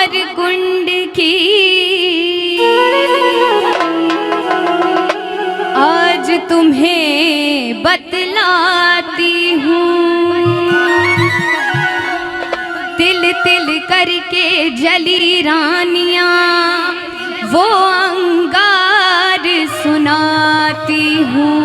जौहर कुंड की आज तुम्हें बतलाती हूँ। तिल तिल करके जली रानियां वो अंगार सुनाती हूँ।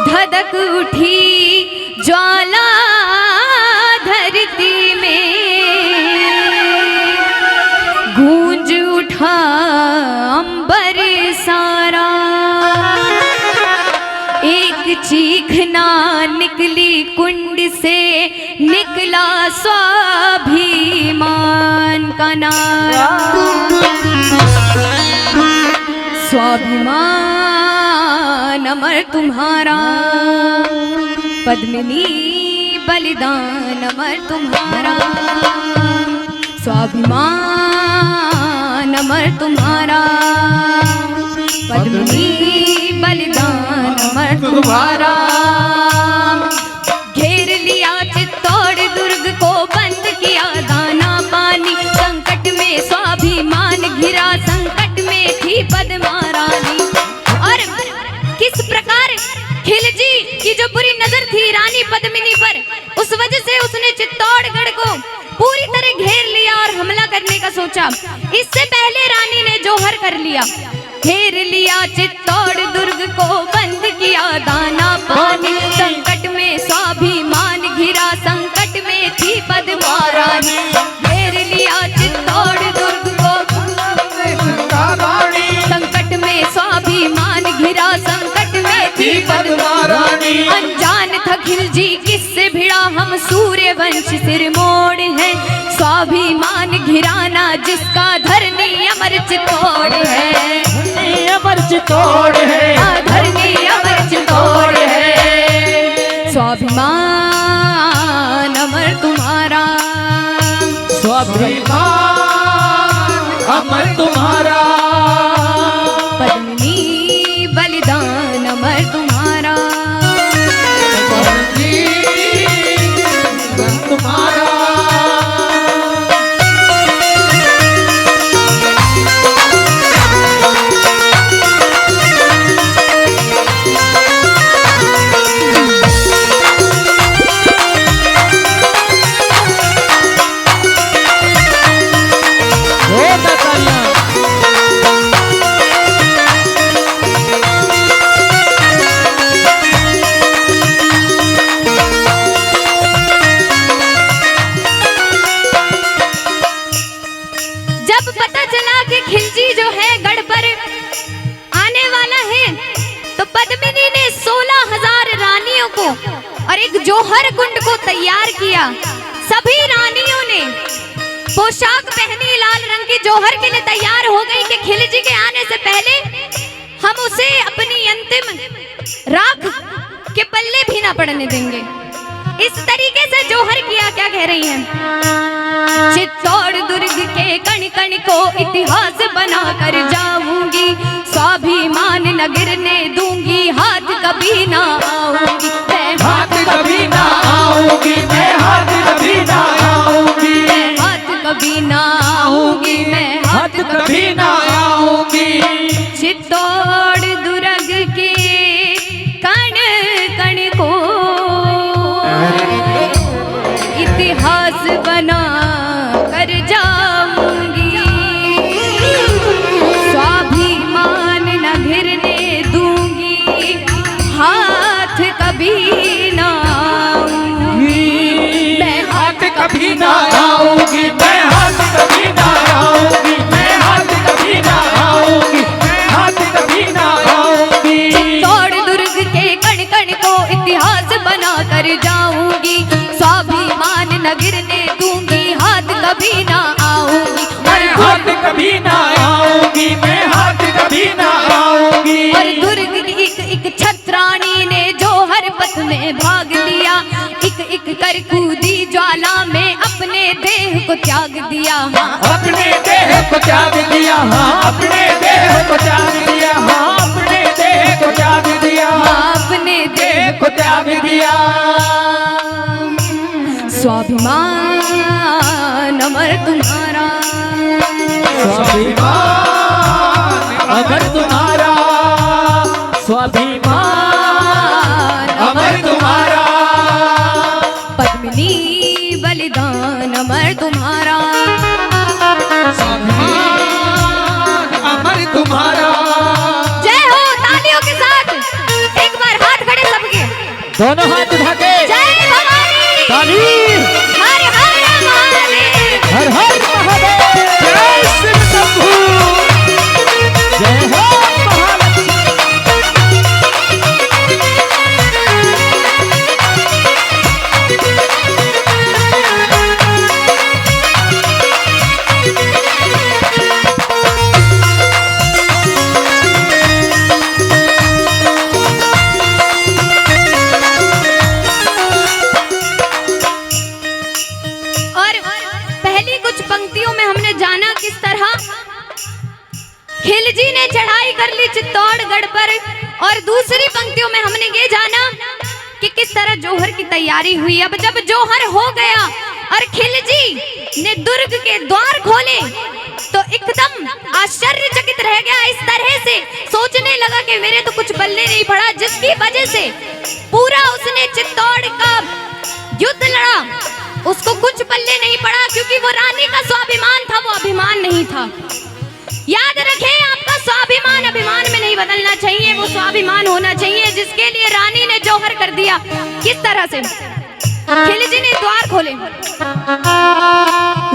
धधक उठी ज्वाला धरती में, गूंज उठा अंबर सारा। एक चीखना निकली कुंड से, निकला स्वाभिमान का नारा। स्वाभिमान अमर तुम्हारा, पद्मिनी बलिदान अमर तुम्हारा। स्वाभिमान अमर तुम्हारा, पद्मिनी बलिदान अमर तुम्हारा। घेर लिया चित्तौड़ दुर्ग को, बंद किया दाना पानी। संकट में स्वाभिमान घिरा, संकट में थी पद्मा रानी। और किस प्रकार खिलजी की जो बुरी नजर थी रानी पद्मिनी पर, उस वजह से उसने चित्तौड़गढ़ को पूरी तरह घेर लिया और हमला करने का सोचा। इससे पहले रानी ने जौहर कर लिया। घेर लिया चित्तौड़ दुर्ग को, बंद किया दाना पानी। संकट में स्वाभिमान घिरा, संकट में थी पद्मा रानी। घेर लिया चित्तौड़ दुर्ग को, संकट में स्वाभिमान घिरा, संकट में थी पद्मा रानी। अनजान था खिलजी किससे भिड़ा, हम सूर्य वंश सिरमोड़ है। स्वाभिमान घिराना जिसका धरनी अमर चित्तौड़ है। अमर चित्तौड़ है, धरनी अमर चित्तौड़ है। स्वाभिमान अमर तुम्हारा, स्वाभिमान अमर तुम्हारा। पद्मिनी बलिदान अमर तुम्हारा। तुम्हारा खिलजी जो है गढ़ पर आने वाला है, तो पद्मिनी ने 16,000 रानियों को और एक जौहर कुंड को तैयार किया। सभी रानियों ने पोशाक पहनी, लाल रंग की जौहर के लिए तैयार हो गई कि खिलजी के आने से पहले हम उसे अपनी अंतिम राख के पल्ले भी ना पड़ने देंगे। इस तरीके से जौहर किया। क्या कह रही हैं? चित्तौड़ दुर्ग के कण कण को इतिहास बना कर जाऊंगी। स्वाभिमान न गिरने दूंगी, हाथ कभी ना आऊंगी। मैं हाथ कभी ना आऊंगी, मैं हाथ कभी ना आऊंगी। मैं हाथ कभी ना आऊंगी, मैं हाथ कभी ना आऊंगी। चित्तौड़ दुर्ग के कण कण को इतिहास बना कर जाऊंगी। स्वाभिमान न गिरने दूंगी, हाथ कभी ना आऊंगी। मैं हाथ कभी ना आऊंगी, मैं हाथ कभी ना आऊंगी। मैं हाथ कभी ना आऊंगी, मैं हाथ कभी ना आऊंगी। चित्तौड़ दुर्ग के कण कण को इतिहास बना कर जाऊंगी। स्वाभिमान न गिरने दूंगी, हाथ कभी ना आऊंगी। मैं हाथ कभी ना आऊंगी, मैं हाथ कभी ना आऊंगी। और दुर्ग की एक छत्राणी ने जौहर पथ में भाग लिया। एक कर कूदी ज्वाला में, अपने देह को त्याग दिया। हाँ, अपने देह को त्याग दिया। हाँ, अपने देह को त्याग दिया। हाँ, अपने देह को त्याग दिया। हाँ, अपने देह को त्याग दिया। स्वाभिमान अमर तुम्हारा, स्वाभिमान अमर तुम्हारा, स्वाभिमान अमर तुम्हारा, पद्मिनी बलिदान अमर तुम्हारा, स्वाभिमान अमर तुम्हारा। जय हो। तालियों के साथ एक बार हाथ खड़े सबके, दोनों हाथ उठा के जय भवानी, ताली, हर हर महादेव, हर हर महादेव, जय शिव शंभू, जय हो महालक्ष्मी। और पहली कुछ पंक्तियों में हमने जाना किस तरह खिलजी ने चढ़ाई कर ली चित्तौड़गढ़ पर, और दूसरी पंक्तियों में हमने ये जाना कि किस तरह जौहर की तैयारी हुई। अब जब जौहर हो गया और खिलजी ने दुर्ग के द्वार खोले तो एकदम आश्चर्यचकित रह गया। इस तरह से सोचने लगा कि मेरे तो कुछ पल्ले नहीं पड़ा, जिसकी वजह से पूरा उसने चित्तौड़ का युद्ध लड़ा, उसको कुछ पल्ले नहीं पड़ा, क्योंकि वो रानी का स्वाभिमान था, वो अभिमान नहीं था। याद रखें, आपका स्वाभिमान अभिमान में नहीं बदलना चाहिए, वो स्वाभिमान होना चाहिए जिसके लिए रानी ने जौहर कर दिया। किस तरह से खिलजी ने द्वार खोले,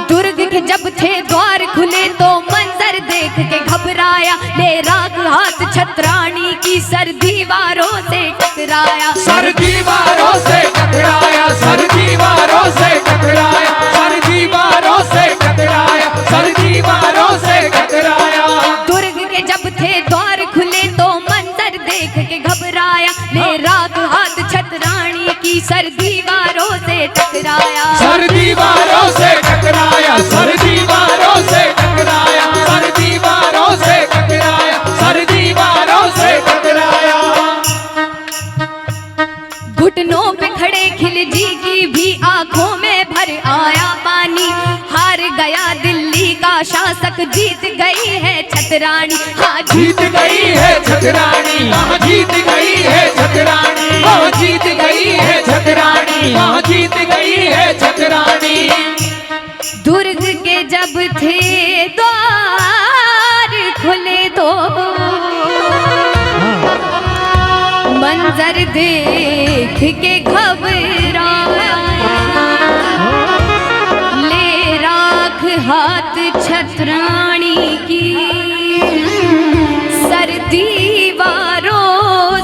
दुर्ग के जब थे द्वार खुले तो मंजर देख के घबराया, ले राग हाथ छतरानी की सर दीवारों से टकराया, सर दीवारों से टकराया, सर दीवारों से टकराया, सर दीवारों से टकराया, सर दीवारों से टकराया। दुर्ग के जब थे द्वार खुले तो मंजर देख के घबराया, ले राग हाथ छतरानी की सर दीवारों से टकराया, सर दीवारों से टकराया, सर दीवारों से टकराया, सर दीवारों से टकराया, सर दीवारों से टकराया। घुटनों पे खड़े खिलजी की भी आंखों में भर आया पानी, हार गया दिल्ली का शासक, जीत गई है छतरानी, हाँ जीत गई है छतरानी, हाँ जीत गई है छतरानी, हाँ जीत गई है छतरानी, हाँ जीत गई है छतरानी। दुर्ग के जब थे द्वार खुले तो मंजर देख के घबराया, ले राख हाथ छतरानी की सर दीवारों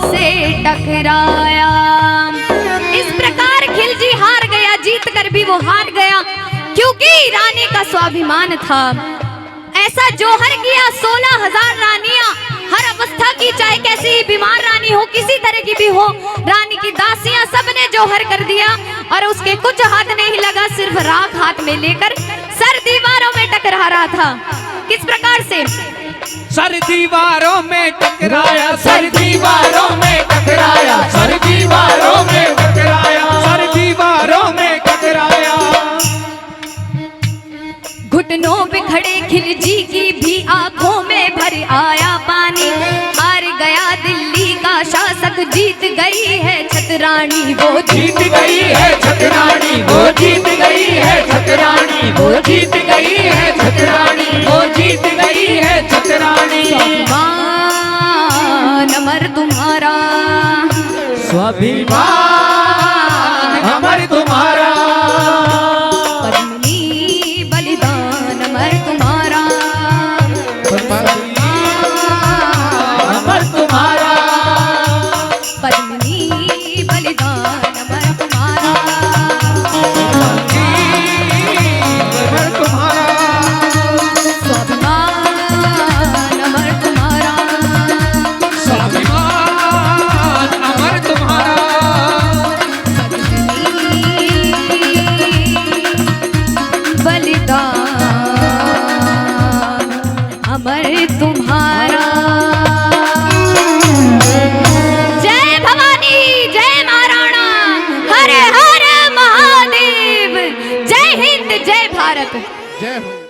से टकराया। इस प्रकार खिलजी हार गया, जीत कर भी वो हार गया, क्योंकि रानी का स्वाभिमान था। ऐसा जौहर किया 16,000 रानियां, हर अवस्था की, चाहे कैसी ही बीमार रानी हो, किसी तरह की भी हो, रानी की दासियां सबने जौहर कर दिया, और उसके कुछ हाथ नहीं लगा, सिर्फ राख हाथ में लेकर सर दीवारों में टकरा रहा था। किस प्रकार से? सर दीवारों में टकराया, सर दीवारों में टकराया, सर दीवारों में टकराया, सर दीवारों में टकराया। घुटनों पे खड़े खिलजी की भी आंखों में भर आया पानी, हार गया दिल्ली का शासक, जीत गई है छतरानी, वो जीत गई है छतरानी, वो जीत गई है छतरानी, वो जीत गई है छतरानी, वो जीत गई है छतरानी। स्वाभिमान अमर तुम्हारा, स्वाभिमान अमर तुम्हारा, पद्मिनी बलिदान अमर तुम्हारा, अमर तुम्हारा, पद्मिनी बलिदान अमर तुम्हारा, अमर तुम्हारा, स्वाभिमान अमर तुम्हारा, स्वाभिमान अमर तुम्हारा, जय भारत। जय हो।